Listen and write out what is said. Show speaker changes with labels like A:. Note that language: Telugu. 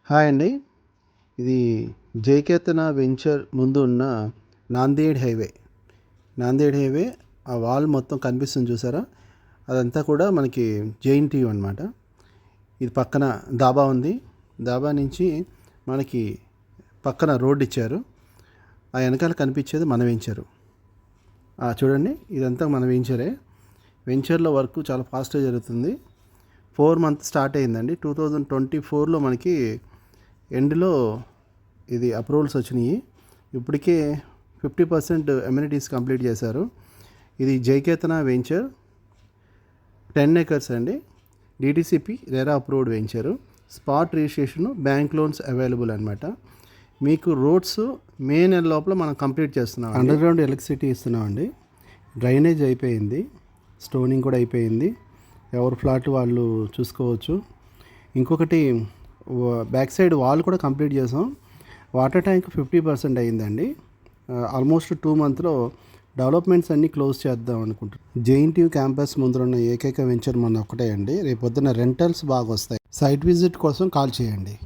A: హాయ్ అండి. ఇది జయకేతన వెంచర్ ముందు ఉన్న నాందేడ్ హైవే. నాందేడ్ హైవే ఆ వాల్ మొత్తం కనిపిస్తుంది చూసారా? అదంతా కూడా మనకి జేఎన్టీయూ అనమాట. ఇది పక్కన డాబా ఉంది. డాబా నుంచి మనకి పక్కన రోడ్డు ఇచ్చారు. ఆ వెనకాల కనిపించేది మన వెంచరు. చూడండి, ఇదంతా మన వెంచరే. వెంచర్లో వర్క్ చాలా ఫాస్ట్గా జరుగుతుంది. 4 months స్టార్ట్ అయిందండి. 2024లో మనకి ఎండ్లో ఇది అప్రూవల్స్ వచ్చినాయి. ఇప్పటికే 50% అమ్యూనిటీస్ కంప్లీట్ చేశారు. ఇది జయకేతన వెంచర్ 10 acres అండి. DTCP RERA approved venture. Spot registration, bank loans available అనమాట. మీకు రోడ్స్ మే నెల లోపల మనం కంప్లీట్ చేస్తున్నాం. అండర్ గ్రౌండ్ ఎలక్ట్రిసిటీ ఇస్తున్నామండి. డ్రైనేజ్ అయిపోయింది, స్టోనింగ్ కూడా అయిపోయింది. ఎవరి ఫ్లాట్ వాళ్ళు చూసుకోవచ్చు. ఇంకొకటి బ్యాక్ సైడ్ వాల్ కూడా కంప్లీట్ చేసాం. వాటర్ ట్యాంక్ 50% అయిందండి. ఆల్మోస్ట్ 2 monthsలో డెవలప్మెంట్స్ అన్నీ క్లోజ్ చేద్దాం అనుకుంటున్నాం. జేఎన్టీయూ క్యాంపస్ ముందున్న ఏకైక వెంచర్ మన ఒక్కటే అండి. రేపు పొద్దున్న రెంటల్స్ బాగా వస్తాయి. సైట్ విజిట్ కోసం కాల్ చేయండి.